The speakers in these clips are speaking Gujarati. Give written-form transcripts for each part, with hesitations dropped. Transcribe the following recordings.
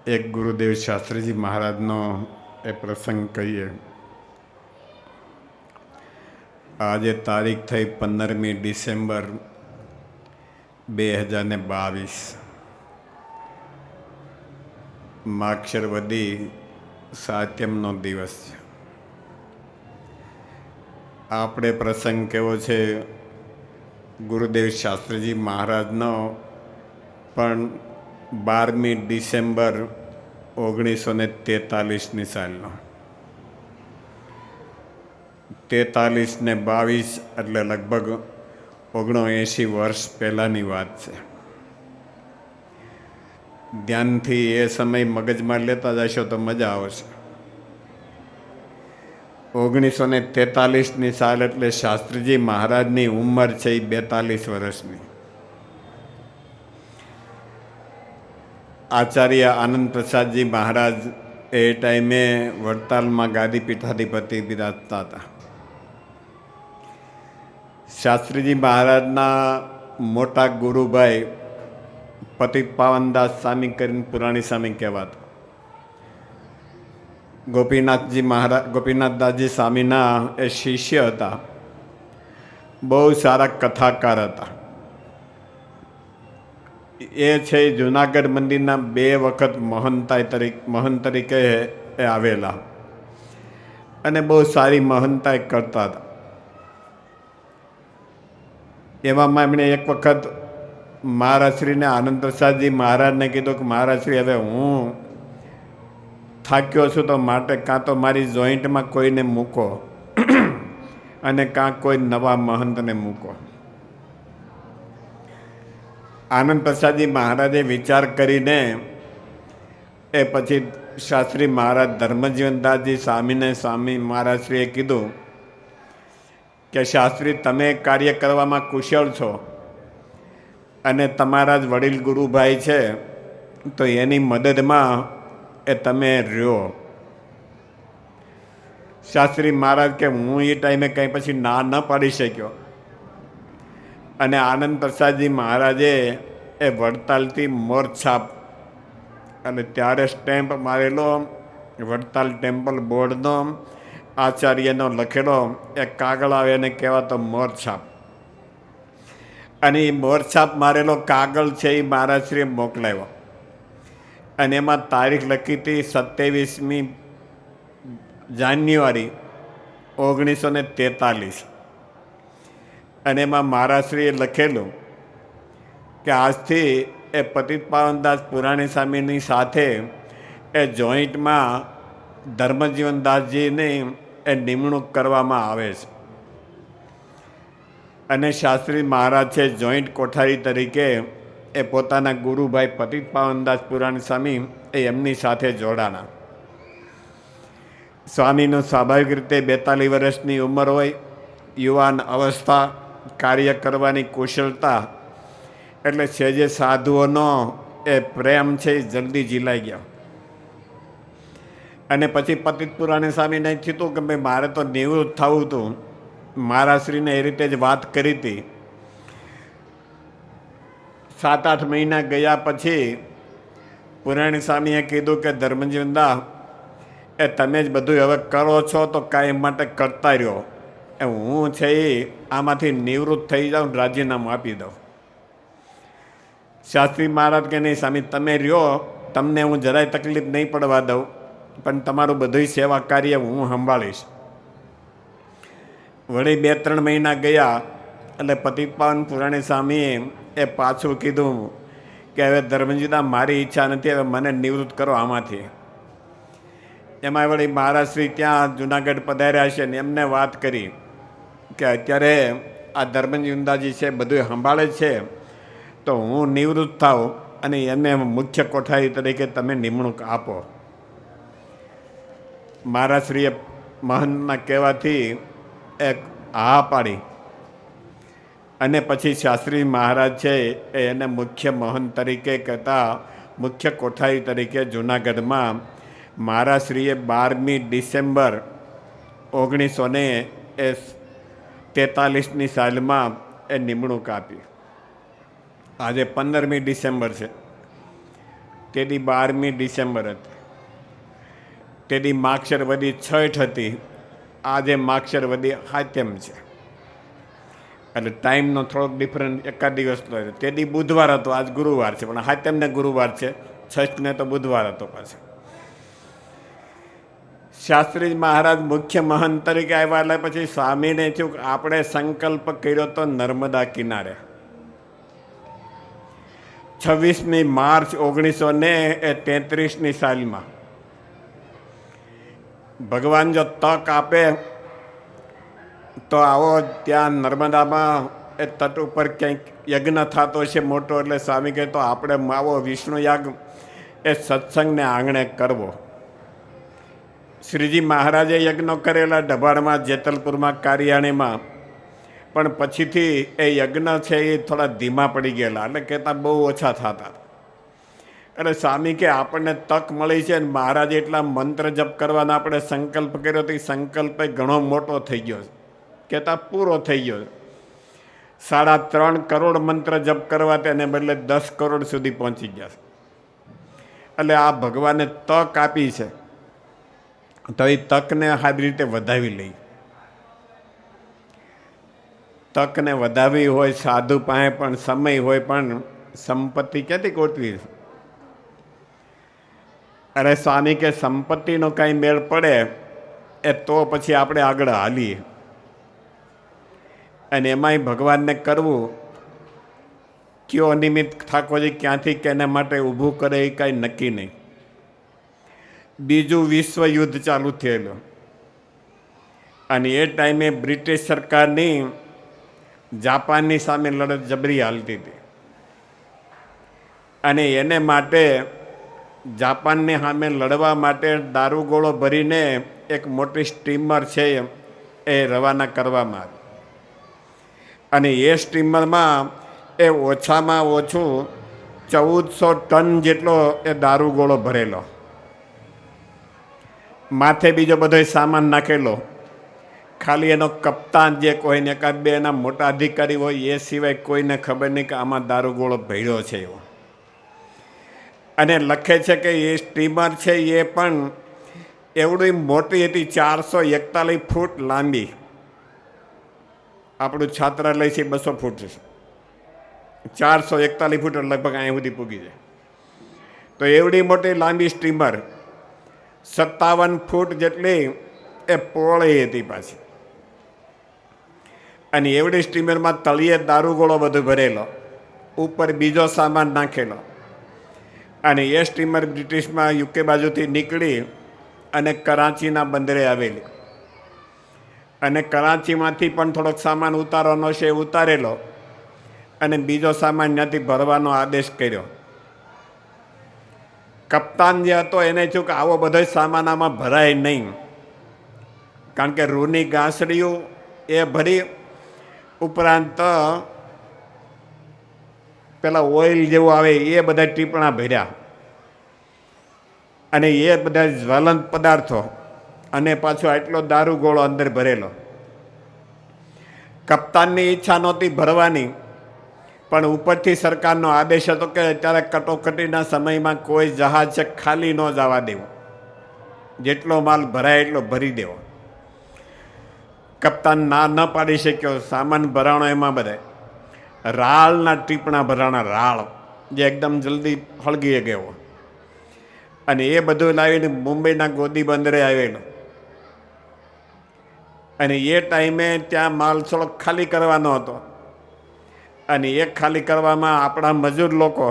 એક ગુરુદેવ શાસ્ત્રીજી મહારાજનો એ પ્રસંગ કહીએ. આજે તારીખ થઈ 15મી ડિસેમ્બર 2022. માક્ષર વદી સાત્યમનો દિવસ છે. આપણે પ્રસંગ કેવો છે? ગુરુદેવ શાસ્ત્રીજી મહારાજનો, પણ 12મી ડિસેમ્બર 1943ની સાલનો. 43 ને 22 એટલે લગભગ 79 વર્ષ પહેલાંની વાત છે. ધ્યાનથી એ સમય મગજમાં લેતા જશો તો મજા આવશે. 1943ની સાલ એટલે શાસ્ત્રીજી મહારાજની ઉંમર છે એ 42 વર્ષની. આચાર્ય આનંદ પ્રસાદજી મહારાજ એ ટાઈમે વડતાલમાં ગાદી પીઠાધિપતિ બિરાજતા હતા. શાસ્ત્રીજી મહારાજના મોટા ગુરુભાઈ પતિત પાવનદાસ સ્વામી કરીને પુરાણી સ્વામી કહેવાતા. ગોપીનાથદાસજી સ્વામીના એ શિષ્ય હતા. બહુ સારા કથાકાર હતા. એ છે જુનાગઢ મંદિરના 2 વખત મહંત તરીકે એ આવેલા અને બહુ સારી મહંતાઈ કરતા હતા. એવામાં એમણે એક વખત મહારાજશ્રીને આનંદ પ્રસાદજી મહારાજને કીધું કે મહારાજશ્રી, હવે હું થાક્યો છું, તો માટે કાં તો મારી જોઈન્ટમાં કોઈને મૂકો અને કાં કોઈ નવા મહંતને મૂકો. આનંદ પ્રસાદજી મહારાજે વિચાર કરીને એ પછી શાસ્ત્રી મહારાજ ધર્મજીવનદાસજી સ્વામી મહારાજશ્રીએ કીધું કે શાસ્ત્રી, તમે કાર્ય કરવામાં કુશળ છો અને તમારા જ વડીલ ગુરુભાઈ છે, તો એની મદદમાં એ તમે રહ્યો. શાસ્ત્રી મહારાજ કે હું એ ટાઈમે કંઈ પછી ના ન પાડી શક્યો અને આનંદ પ્રસાદજી મહારાજે એ વડતાલથી મોરછાપ અને ત્યારે સ્ટેમ્પ મારેલો વડતાલ ટેમ્પલ બોર્ડનો આચાર્યનો લખેલો એક કાગળ આવે એને કહેવાતો મોરછાપ, અને એ મોરછાપ મારેલો કાગળ છે એ મહારાજશ્રીએ મોકલાવ્યો અને એમાં તારીખ લખી હતી 27મી જાન્યુઆરી 1943 અને એમાં મહારાજશ્રીએ લખેલું કે આજથી એ પતિત પાવનદાસ પુરાણી સ્વામીની સાથે એ જોઈન્ટમાં ધર્મજીવનદાસજીની એ નિમણૂક કરવામાં આવે છે અને શાસ્ત્રી મહારાજ છે જોઈન્ટ કોઠારી તરીકે એ પોતાના ગુરુભાઈ પતિત પાવનદાસ પુરાણી સ્વામી એ એમની સાથે જોડાણા. સ્વામીનું સ્વાભાવિક રીતે 42 વર્ષની ઉંમર હોય, યુવાન અવસ્થા, કાર્ય કરવાની કુશળતા, એટલે છે જે સાધુઓનો એ પ્રેમ છે એ જલ્દી જીલાઈ ગયો. અને પછી પતિત પુરાણી સ્વામીને થયું કે ભાઈ મારે તો નિવૃત્ત થવું હતું. મહારાજશ્રીને એ રીતે જ વાત કરી હતી. 7-8 મહિના ગયા પછી પુરાણી સ્વામીએ કીધું કે ધર્મજીવનદા, એ તમે જ બધું હવે કરો છો તો કાંઈ માટે કરતા રહ્યો, એ હું છે એ આમાંથી નિવૃત્ત થઈ જાઉં, રાજીનામું આપી દઉં. શાસ્ત્રી મહારાજ કે નહીં સ્વામી, તમે રહ્યો, તમને હું જરાય તકલીફ નહીં પડવા દઉં, પણ તમારું બધું સેવા કાર્ય હું સંભાળીશ. વળી 2-3 મહિના ગયા એટલે પતિત પાવન પુરાણી સ્વામીએ એ પાછું કીધું કે હવે ધર્મજીદા, મારી ઈચ્છા નથી, હવે મને નિવૃત્ત કરો આમાંથી. એમાં વળી મહારાજશ્રી ત્યાં જુનાગઢ પધાર્યા છે ને એમને વાત કરી કે અત્યારે આ ધર્મજીવનદાસજી છે બધું સંભાળે છે, તો હું નિવૃત્ત થાઉં અને એમને મુખ્ય કોઠારી તરીકે તમે નિમણૂક આપો. મહારાજશ્રીએ મહંતના કહેવાથી એક હા પાડી અને પછી શાસ્ત્રી મહારાજ છે એને મુખ્ય મહંત તરીકે કહેતા મુખ્ય કોઠારી તરીકે જુનાગઢમાં મહારાજશ્રીએ 12મી ડિસેમ્બર 1943ની સાલમાં એ નિમણૂક આપી. આજે 15મી ડિસેમ્બર છે. તેદી 12મી ડિસેમ્બર હતી. તેદી માગશર વધી 6 હતી. આજે માગશર વધી હાત્યમ છે, એટલે ટાઈમનો થોડોક ડિફરન્સ એકાદ દિવસનો છે. તેદી બુધવાર હતો, આજ ગુરુવાર છે, પણ હાત્યમને ગુરુવાર છે, છઠને તો બુધવાર હતો પાછો. શાસ્ત્રી મહારાજ મુખ્ય મહંત તરીકે આવ્યા એટલે પછી સ્વામીને થયું કે આપણે સંકલ્પ કર્યો તો નર્મદા કિનારે 26મી માર્ચ 1933ની સાલમાં ભગવાન જો તક આપે તો આવો ત્યાં નર્મદામાં એ તટ ઉપર ક્યાંક યજ્ઞ થતો છે મોટો, એટલે સ્વામી કહે તો આપણે આવો વિષ્ણુ યાગ એ સત્સંગને આંગણે કરવો. શ્રીજી મહારાજે યજ્ઞ કરેલા ડભાણમાં, જેતલપુરમાં, કારિયાણીમાં, પણ પછીથી એ યજ્ઞ છે એ થોડા ધીમા પડી ગયેલા, એટલે કહેતા બહુ ઓછા થતા. એટલે સ્વામી કે આપણને તક મળી છે ને મહારાજે એટલા મંત્ર જપ કરવાના આપણે સંકલ્પ કર્યો તો એ સંકલ્પ ઘણો મોટો થઈ ગયો, કહેતા પૂરો થઈ ગયો. 3.5 કરોડ મંત્ર જપ કરવા તેને બદલે 10 કરોડ સુધી પહોંચી ગયા. એટલે આ ભગવાને તક આપી છે તો એ તકને સારી રીતે વધાવી લઈ. તકને વધાવી હોય, સાધુ પાસે પણ સમય હોય, પણ સંપત્તિ ક્યાંથી ગોઠવી? અરે સ્વામી કે સંપત્તિનો કાંઈ મેળ પડે એ તો પછી આપણે આગળ હાલીએ, અને એમાંય ભગવાનને કરવું કયો નિમિત્ત ઠાકોરજી ક્યાંથી કેના માટે ઊભું કરે એ કાંઈ નક્કી નહીં. બીજું વિશ્વયુદ્ધ ચાલુ થયેલું, અને એ ટાઈમે બ્રિટિશ સરકારની જાપાનની સામે લડત જબરી હાલતી હતી, અને એને માટે જાપાનની સામે લડવા માટે દારૂગોળો ભરીને એક મોટી સ્ટીમર છે એ રવાના કરવામાં આવી, અને એ સ્ટીમરમાં એ ઓછામાં ઓછું 1400 ટન જેટલો એ દારૂગોળો ભરેલો, માથે બીજો બધો સામાન નાખેલો. ખાલી એનો કપ્તાન જે કોઈને એકાદ બે એના મોટા અધિકારી હોય એ સિવાય કોઈને ખબર નહીં કે આમાં દારૂગોળો ભર્યો છે એવો. અને લખે છે કે એ સ્ટીમર છે એ પણ એવડી મોટી હતી, 441 ફૂટ લાંબી. આપણું છાત્રાલય છે 200 ફૂટ છે, 441 ફૂટ લગભગ અહીં સુધી પૂગી જાય. તો એવડી મોટી લાંબી સ્ટીમર 57 ફૂટ જેટલી એ પહોળી હતી પાછી, અને એવડી સ્ટીમરમાં તળિયે દારૂગોળો બધો ભરેલો, ઉપર બીજો સામાન નાખેલો. અને એ સ્ટીમર બ્રિટિશમાં યુકે બાજુથી નીકળી અને કરાંચીના બંદરે આવેલી, અને કરાંચીમાંથી પણ થોડોક સામાન ઉતારવાનો છે એ ઉતારેલો, અને બીજો સામાન ત્યાંથી ભરવાનો આદેશ કર્યો. કપ્તાન જે હતો એને થયું કે આવો બધો સામાન આમાં ભરાય નહીં, કારણ કે રૂની ગાંસડીઓ એ ભરી, ઉપરાંત પેલા ઓઇલ જેવું આવે એ બધા ટીપણા ભર્યા, અને એ બધા જ્વલંત પદાર્થો, અને પાછો આટલો દારૂગોળો અંદર ભરેલો. કપ્તાનની ઈચ્છા નહોતી ભરવાની, પણ ઉપરથી સરકારનો આદેશ હતો કે અત્યારે કટોકટીના સમયમાં કોઈ જહાજ છે ખાલી ન જવા દેવું, જેટલો માલ ભરાય એટલો ભરી દેવો. કપ્તાન ના ન પાડી શક્યો, સામાન ભરાણો એમાં બધા રાળના ટીપણા ભરાણા, રાળ જે એકદમ જલ્દી હળગી ગયો, અને એ બધું લાવીને મુંબઈના ગોદી બંદરે આવેલો. અને એ ટાઈમે ત્યાં માલ થોડોક ખાલી કરવાનો હતો, અને એ ખાલી કરવામાં આપણા મજૂર લોકો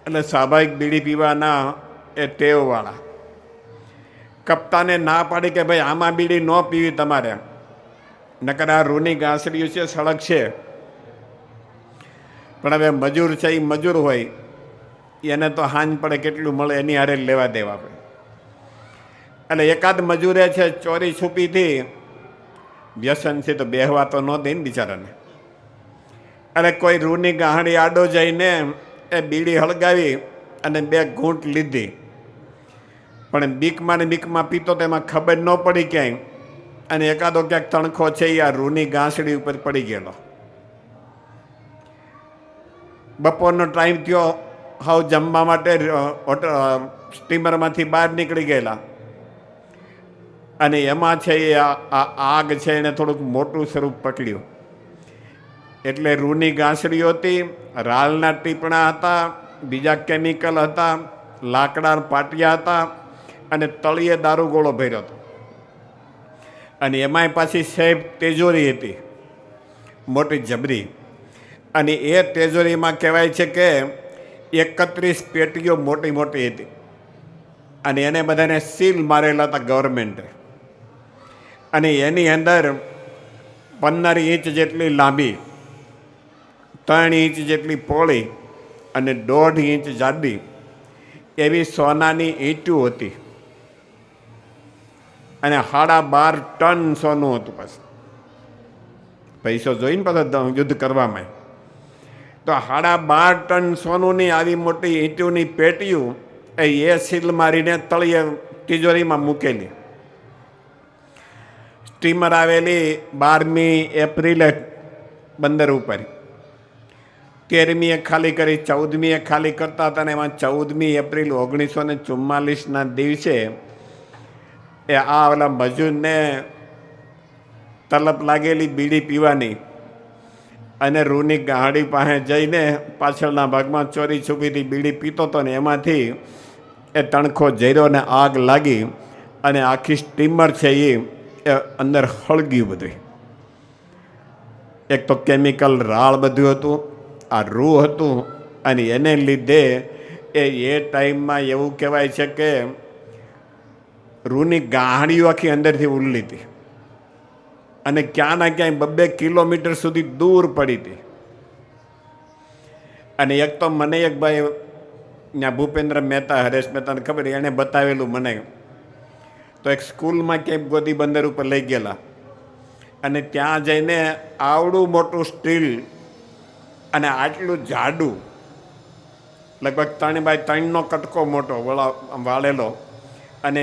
એટલે સ્વાભાવિક બીડી પીવાના એ ટેવવાળા. કપ્તાને ના પાડી કે ભાઈ આમાં બીડી ન પીવી તમારે, નકર આ રૂની ગાંસડીઓ છે સળગ છે. પણ હવે મજૂર છે એ મજૂર હોય, એને તો હાંજ પડે કેટલું મળે એની હારે લેવા દેવા પડે. એટલે એકાદ મજૂરે છે ચોરી છુપીથી વ્યસન છે તો બેહવા તો ન દે ને બિચારાને. એટલે કોઈ રૂની ગાહડી આડો જઈને એ બીડી હળગાવી અને 2 ઘૂંટ લીધી, પણ બીકમાં ને બીકમાં પીતો તો એમાં ખબર ન પડી ક્યાંય, અને એકાદો ક્યાંક તણખો છે એ આ રૂની ગાંસડી ઉપર પડી ગયેલો. બપોરનો ટાઈમ થયો, હાવ જમવા માટે સ્ટીમરમાંથી બહાર નીકળી ગયેલા. અને એમાં છે એ આગ છે એને થોડુંક મોટું સ્વરૂપ પકડ્યું. એટલે રૂની ગાંસડીઓ હતી, રાલના ટીપણા હતા, બીજા કેમિકલ હતા, લાકડા પાટિયા હતા અને તળિયે દારૂગોળો ભર્યો હતો. અને એમાંય પાછી સેફ તેજોરી હતી, મોટી જબરી. અને એ તેજોરીમાં કહેવાય છે કે 31 પેટીઓ મોટી મોટી હતી. અને એને બધાને સીલ મારેલા હતા ગવર્મેન્ટે. અને એની અંદર 15 ઇંચ જેટલી લાંબી, 3 ઇંચ જેટલી પહોળી અને 1.5 ઇંચ જાડી એવી સોનાની ઈંટું હતી. અને 12.5 ટન સોનું હતું. પાછું પૈસો જોઈને પાછા યુદ્ધ કરવામાં. તો 12.5 ટન સોનુંની આવી મોટી ઈંટોની પેટીઓ એ સીલ મારીને તળિયે તિજોરીમાં મૂકેલી. સ્ટીમર આવેલી 12મી એપ્રિલે બંદર ઉપર, 13મીએ ખાલી કરી, 14મીએ ખાલી કરતા હતા. અને એમાં 14મી એપ્રિલ 1944ના દિવસે એ આ ઓલા મજૂરને તલપ લાગેલી બીડી પીવાની અને રૂની ગાડી પાસે જઈને પાછળના ભાગમાં ચોરી છુપીથી બીડી પીતો હતો ને એમાંથી એ તણખો ઝેર્યો ને આગ લાગી અને આખી સ્ટીમર છે એ અંદર હળગ્યું બધું. એક તો કેમિકલ રાળ બધું હતું, આ રૂ હતું. અને એને લીધે એ ટાઈમમાં એવું કહેવાય છે કે રૂની ગાહડીઓ આખી અંદરથી ઉડલી હતી અને ક્યાંના ક્યાંય 2 કિલોમીટર સુધી દૂર પડી હતી. અને એક તો મને એક ભાઈ ત્યાં ભૂપેન્દ્ર મહેતા, હરેશ મહેતાને ખબર, એણે બતાવેલું મને. તો એક સ્કૂલમાં ક્યાંક ગોદી બંદર ઉપર લઈ ગયેલા અને ત્યાં જઈને આવડું મોટું સ્ટીલ અને આટલું જાડું, લગભગ 3x3નો કટકો મોટો વાળેલો અને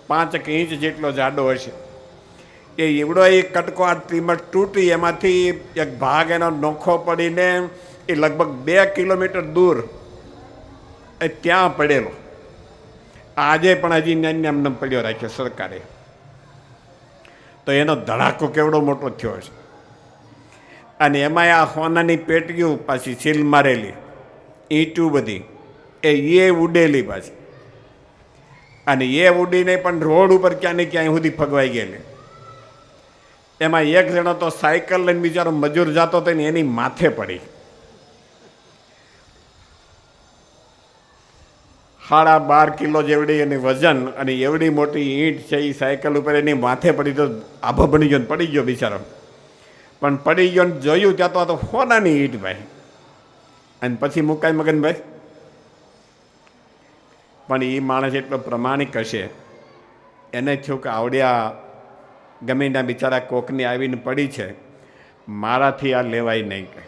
5 ઇંચ જેટલો જાડો હશે. એ એવડો એ કટકો આ સ્ટીમર તૂટી, એમાંથી એક ભાગ એનો નોખો પડીને એ લગભગ 2 કિલોમીટર દૂર એ ત્યાં પડેલો. આજે પણ હજી એમને પડ્યો રાખ્યો સરકારે. તો એનો ધડાકો કેવડો મોટો થયો છે. અને એમાં આ સોનાની પેટીઓ પાછી સીલ મારેલી, ઈંટું બધી એ ઉડેલી પાછી. અને એ ઉડીને પણ રોડ ઉપર ક્યાં ને ક્યાંય સુધી ફગવાઈ ગયેલી. એમાં એક જણો તો સાયકલ લઈને બિચારો મજૂર જતો હતો ને એની માથે પડી. 12.5 કિલો જેવડી એની વજન અને એવડી મોટી ઈંટ છે એ સાયકલ ઉપર એની માથે પડી. તો આભો બની ગયો, પડી ગયો બિચારો. પણ પડી ગયો ને જોયું ત્યાં તો સોનાની ઈંટ ભાઈ. અને પછી મુકાય મગનભાઈ. પણ એ માણસ એટલો પ્રમાણિક હશે, એને થયું કે આવડ્યા ગમે ત્યાં બિચારા કોકની આવીને પડી છે, મારાથી આ લેવાય નહીં. કે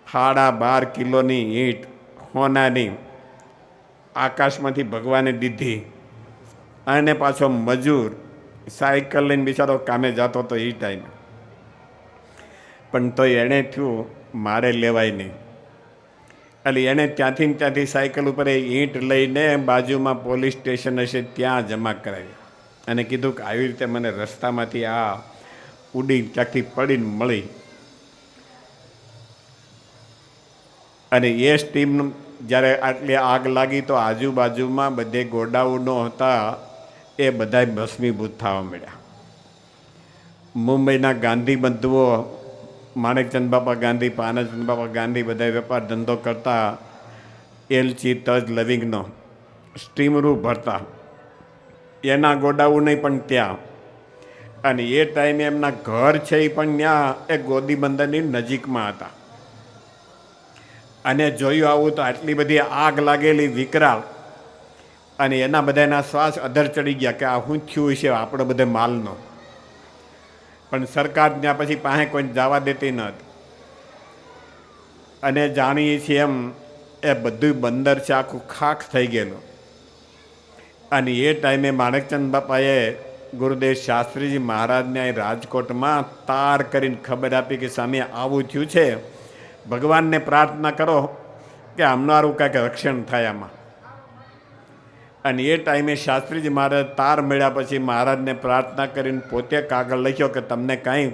12.5 કિલોની ઈંટ સોનાની આકાશમાંથી ભગવાને દીધી. અને પાછો મજૂર સાયકલ લઈને બિચારો કામે જતો હતો એ ટાઈમે. પણ તો એણે થયું મારે લેવાય નહીં. એટલે એણે ત્યાંથી સાયકલ ઉપર એ ઈંટ લઈને બાજુમાં પોલીસ સ્ટેશન હશે ત્યાં જમા કરાવી અને કીધું કે આવી રીતે મને રસ્તામાંથી આ ઉડી ક્યાંકથી પડીને મળી. અને એ સ્ટીમ જ્યારે આટલી આગ લાગી તો આજુબાજુમાં બધે ગોડાઉનો હતા એ બધાય ભસ્મીભૂત થવા મળ્યા. મુંબઈના ગાંધી બંધુઓ, માણેકચંદ બાપા ગાંધી, પાનચંદ બાપા ગાંધી, બધા વેપાર ધંધો કરતા, એલચી તજ લવિંગનો સ્ટીમરું ભરતા, એના ગોડાઉન પણ ત્યાં. અને એ ટાઈમે એમના ઘર છે એ પણ ત્યાં એ ગોદી બંદરની નજીકમાં હતા. અને જોયું આવું તો આટલી બધી આગ લાગેલી વિકરાળ, અને એના બધાના શ્વાસ અધર ચડી ગયા કે આ શું થયું છે આપણો બધે માલનો. પણ સરકાર ત્યાં પછી પાસે કોઈને જવા દેતી ન હતી. અને જાણીએ છીએ એમ એ બધું બંદર છે આખું ખાખ થઈ ગયેલું. અને એ ટાઈમે માણેકચંદ બાપાએ ગુરુદેવ શાસ્ત્રીજી મહારાજને અહીં રાજકોટમાં તાર કરીને ખબર આપી કે સામે આવું થયું છે, ભગવાનને પ્રાર્થના કરો કે અમારું કાંઈક રક્ષણ થાય આમાં. અને એ ટાઈમે શાસ્ત્રીજી મહારાજ તાર મળ્યા પછી મહારાજને પ્રાર્થના કરીને પોતે કાગળ લખ્યો કે તમને કાંઈ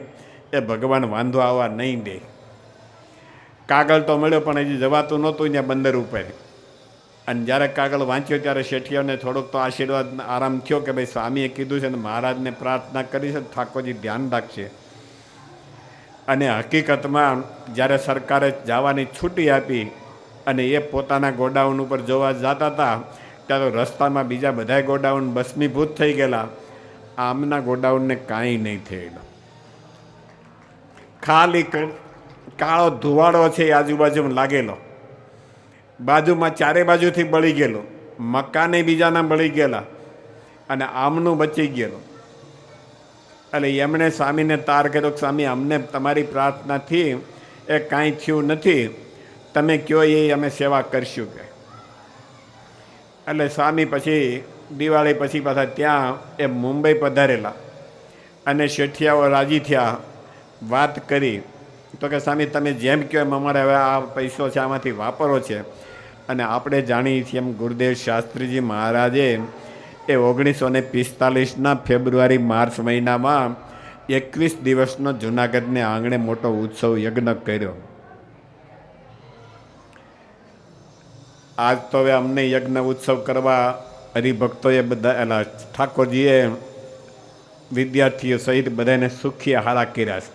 એ ભગવાન વાંધો આવવા નહીં દે. કાગળ તો મળ્યો પણ હજી જવાતું નહોતું ત્યાં બંદર ઉપર. અને જ્યારે કાગળ વાંચ્યો ત્યારે શેઠિયાને થોડોક તો આશીર્વાદ આરામ થયો કે ભાઈ સ્વામીએ કીધું છે ને મહારાજને પ્રાર્થના કરી છે, ઠાકોરજી ધ્યાન રાખશે. અને હકીકતમાં જ્યારે સરકારે જવાની છૂટી આપી અને એ પોતાના ગોડાઉન ઉપર જોવા જતા હતા ત્યારે રસ્તામાં બીજા બધા ગોડાઉન ભસ્મીભૂત થઈ ગયેલા. આમના ગોડાઉનને કાંઈ નહીં થયેલું. ખાલી કાળો ધુવાડો છે એ આજુબાજુમાં લાગેલો. બાજુમાં ચારે બાજુથી બળી ગયેલો. મકાને બીજાના બળી ગયેલા અને આમનું બચી ગયેલું. એટલે એમણે સ્વામીને તાર કર્યો કે સ્વામી અમને તમારી પ્રાર્થનાથી એ કાંઈ થયું નથી, તમે કહો એ અમે સેવા કરશું કે. એટલે સ્વામી પછી દિવાળી પછી પાછા ત્યાં એ મુંબઈ પધારેલા અને શેઠિયાઓ રાજી થયા. વાત કરી તો કે સ્વામી તમે જેમ કહો એમ અમારે હવે આ પૈસો છે આમાંથી વાપરવો છે. અને આપણે જાણીએ છીએ એમ ગુરુદેવ શાસ્ત્રીજી મહારાજે એ 1945ના ફેબ્રુઆરી માર્ચ મહિનામાં 21 દિવસનો જૂનાગઢને આંગણે મોટો ઉત્સવ યજ્ઞ કર્યો. આજ તો હવે અમને યજ્ઞ ઉત્સવ કરવા હરિભક્તોએ બધા એલા ઠાકોરજીએ વિદ્યાર્થીઓ સહિત બધાને સુખી હારા કર્યા છે.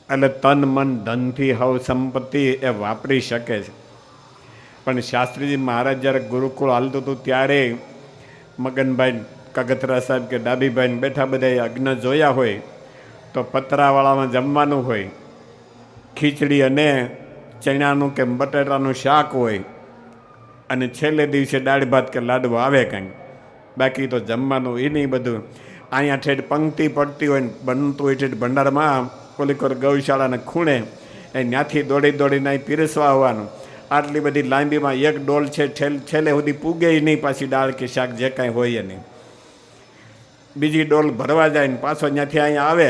એટલે તન મન ધનથી હવ સંપત્તિ એ વાપરી શકે છે. પણ શાસ્ત્રીજી મહારાજ જ્યારે ગુરુકુળ હાલતું હતું ત્યારે મગનભાઈ કગથરા સાહેબ કે ડાબીભાઈને બેઠા બધા યજ્ઞ જોયા હોય તો પતરાવાળામાં જમવાનું હોય, ખીચડી અને ચણાનું કે બટાટાનું શાક હોય અને છેલ્લે દિવસે દાળ ભાત કે લાડવો આવે કંઈક. બાકી તો જમવાનું એ નહીં બધું. અહીંયા ઠેઠ પંક્તિ પડતી હોય ને બનતું હોય ઠેઠ ભંડારમાં કોલીકોર ગૌશાળાને ખૂણે એ ત્યાંથી દોડી દોડીને અહીં પીરસવા આવવાનું. આટલી બધી લાંબીમાં એક ડોલ છે છેલ્લે સુધી પૂગે નહીં, પાછી દાળ કે શાક જે કાંઈ હોય નહીં. બીજી ડોલ ભરવા જાય ને પાછો ત્યાંથી અહીંયા આવે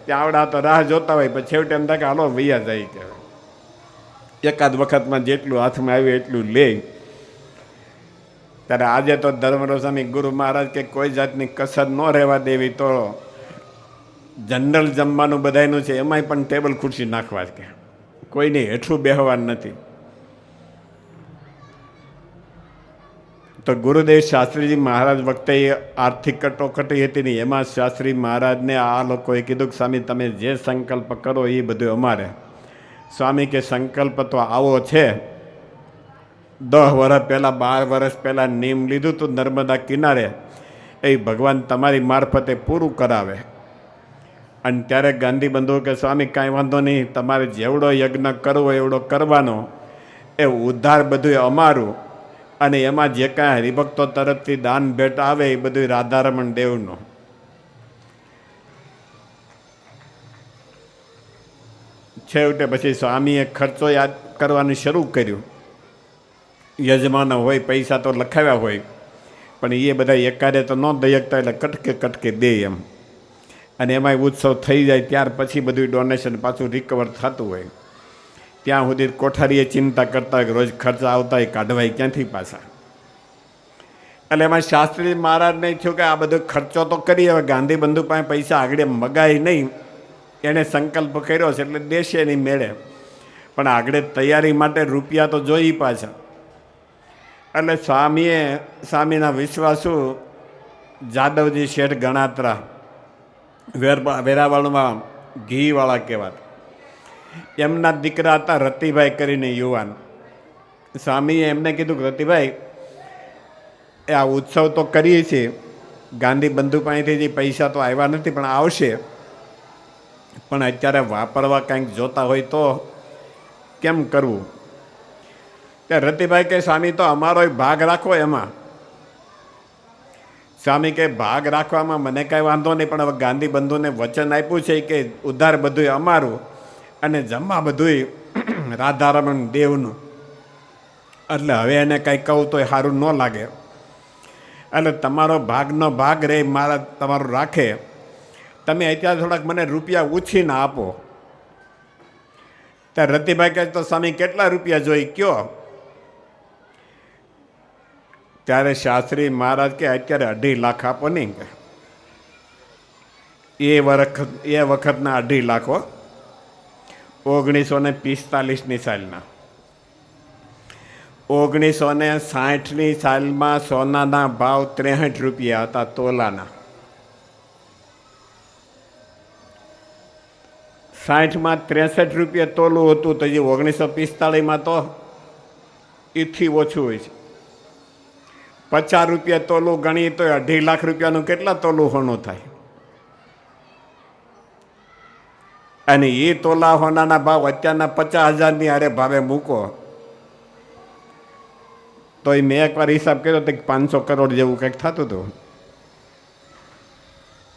ત્યાં આવડા તો રાહ જોતા હોય, પછી છેવટે એમ થાય કે હાલો વૈયા જાય કે એકાદ વખતમાં જેટલું હાથમાં આવ્યું એટલું લે. ત્યારે આજે તો ધર્મરાવ સ્વામી ગુરુ મહારાજ કે કોઈ જાતની કસર ન રહેવા દેવી, તો જનરલ જમવાનું બધાનું છે એમાંય પણ ટેબલ ખુરશી નાખવા જ કે કોઈને હેઠું બેહવાનું નથી. તો ગુરુદેવ શાસ્ત્રીજી મહારાજ વખતે આર્થિક કટોકટી હતી ને એમાં શાસ્ત્રી મહારાજને આ લોકોએ કીધું કે સ્વામી તમે જે સંકલ્પ કરો એ બધું અમારે. સ્વામી કે સંકલ્પ તો આવો છે, 10 વર્ષ પહેલાં 12 વર્ષ પહેલાં નીમ લીધું હતું નર્મદા કિનારે, એ ભગવાન તમારી મારફતે પૂરું કરાવે. અને ત્યારે ગાંધી બંધુ કે સ્વામી કાંઈ વાંધો નહીં, તમારે જેવડો યજ્ઞ કરવો એવડો કરવાનો, એ ઉદ્ધાર બધું અમારું અને એમાં જે કાંઈ હરિભક્તો તરફથી દાન ભેટ આવે એ બધું રાધારમણ દેવનું. છેવટે પછી સ્વામીએ ખર્ચો યાદ કરવાનું શરૂ કર્યું. યજમાનો હોય પૈસા તો લખાવ્યા હોય પણ એ બધા એકાદે તો ન દઈ શકતા એટલે કટકે કટકે દે એમ. અને એમાંય ઉત્સવ થઈ જાય ત્યાર પછી બધું ડોનેશન પાછું રિકવર થતું હોય. ત્યાં સુધી કોઠારીએ ચિંતા કરતા હોય રોજ ખર્ચા આવતા હોય કાઢવાય ક્યાંથી પાછા. એટલે એમાં શાસ્ત્રી મહારાજને થયું કે આ બધો ખર્ચો તો કરીએ, હવે ગાંધી બંધુ પાસે પૈસા આગળ મગાય નહીં, એણે સંકલ્પ કર્યો છે એટલે દેશે નહીં મેળે, પણ આગળ તૈયારી માટે રૂપિયા તો જોઈ પાછા. એટલે સ્વામીના વિશ્વાસુ જાદવજી શેઠ ગણાત્રા વેરાવળમાં ઘીવાળા કહેવાતા, એમના દીકરા હતા રતિભાઈ કરીને યુવાન. સ્વામીએ એમને કીધું કે રતિભાઈ એ આ ઉત્સવ તો કરીએ છીએ, ગાંધી બંધુ પાસેથી જે પૈસા તો આવ્યા નથી પણ આવશે, પણ અત્યારે વાપરવા કંઈક જોતા હોય તો કેમ કરવું? કે રતિભાઈ કે સ્વામી તો અમારો ભાગ રાખો એમાં. સ્વામી કે ભાગ રાખવામાં મને કાંઈ વાંધો નહીં, પણ હવે ગાંધી બંધુને વચન આપ્યું છે કે ઉદ્ધાર બધું અમારું અને જમવા બધું રાધારમણ દેવનું, એટલે હવે એને કાંઈ કહું તો સારું ન લાગે, એટલે તમારો ભાગનો ભાગ રહે મારા તમારું રાખે, તમે અત્યારે થોડાક મને રૂપિયા ઉછીને આપો. ત્યારે રતિભાઈ કહે તો સ્વામી કેટલા રૂપિયા જોઈ કયો? ત્યારે શાસ્ત્રી મહારાજ કે અત્યારે 2.5 લાખ આપો નહીં કે. એ વખતના 2.5 લાખ 1945ની સાલના. 1960ની સાલમાં સોનાના ભાવ 63 રૂપિયા હતા તોલાના. 60માં 63 રૂપિયા તોલું હતું, તો જે 1945માં તો એથી ઓછું હોય છે. 50 રૂપિયા તોલું ગણી તો 2.5 લાખ રૂપિયાનું કેટલા તોલું હોનું થાય? અને એ તોલા હોનાના ભાવ અત્યારના 50,000ની હારે ભાવે મૂકો તો એ મેં એકવાર હિસાબ કર્યો તો 500 કરોડ જેવું કંઈક થતું હતું.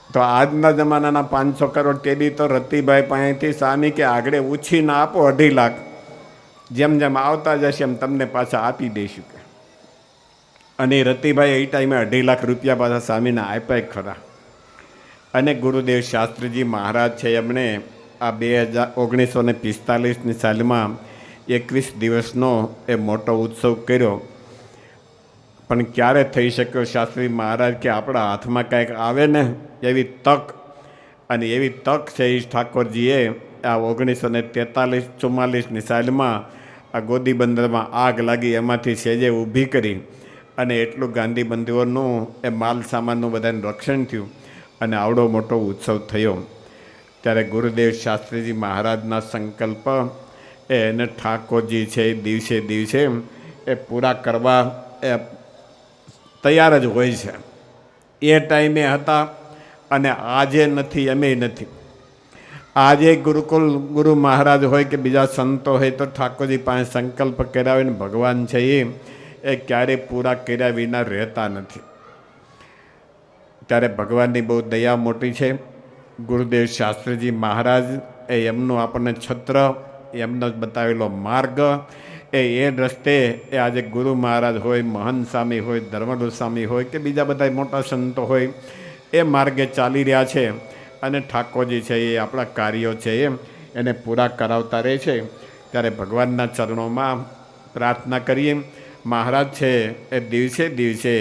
તો આજના જમાનાના 500 કરોડ તેદી તો રતિભાઈ પાસેથી સ્વામી કે આગળ ઉછીને આપો 2.5 લાખ, જેમ જેમ આવતા જશે એમ તમને પાછા આપી દઈશું કે. અને રતિભાઈ એ ટાઈમે 2.5 લાખ રૂપિયા પાછા સ્વામીને આપ્યા ખરા. અને ગુરુદેવ શાસ્ત્રીજી મહારાજ છે એમણે આ 1945ની સાલમાં 21 દિવસનો એ મોટો ઉત્સવ કર્યો. પણ ક્યારે થઈ શક્યો શાસ્ત્રી મહારાજ કે આપણા હાથમાં કંઈક આવે ને એવી તક, અને એવી તક છે એ ઠાકોરજીએ આ 1943-44ની સાલમાં આ ગોદી બંદરમાં આગ લાગી એમાંથી સેજે ઊભી કરી, અને એટલું ગાંધી બંધુઓનું એ માલ સામાનનું બધાનું રક્ષણ થયું અને આવડો મોટો ઉત્સવ થયો. ત્યારે ગુરુદેવ શાસ્ત્રીજી મહારાજના સંકલ્પ એને ઠાકોરજી છે એ દિવસે દિવસે એ પૂરા કરવા એ તૈયાર જ હોય છે. એ ટાઈમે હતા અને આજે નથી, એમે નથી. આજે ગુરુ મહારાજ હોય કે બીજા સંતો હોય તો ઠાકોરજી પાસે સંકલ્પ કર્યા હોય ને ભગવાન છે એ ક્યારેય પૂરા કર્યા વિના રહેતા નથી. ત્યારે ભગવાનની બહુ દયા મોટી છે. ગુરુદેવ શાસ્ત્રીજી મહારાજ એ એમનું આપણને છત્ર, એમનો બતાવેલો માર્ગ, એ રસ્તે એ આજે ગુરુ મહારાજ હોય, મહંત સ્વામી હોય, ધર્મગુરુ સ્વામી હોય કે બીજા બધા મોટા સંતો હોય, એ માર્ગે ચાલી રહ્યા છે. અને ઠાકોરજી છે એ આપણા કાર્યો છે એને પૂરા કરાવતા રહે છે. ત્યારે ભગવાનના ચરણોમાં પ્રાર્થના કરીએ. મહારાજ છે એ દિવસે દિવસે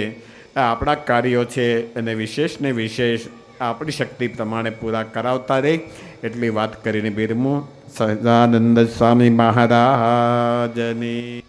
આપણા કાર્યો છે એને વિશેષ ને વિશેષ આપણી શક્તિ પ્રમાણે પૂરા કરાવતા રહે એટલી વાત કરીને બિરમું. સહજાનંદ સ્વામી મહારાજની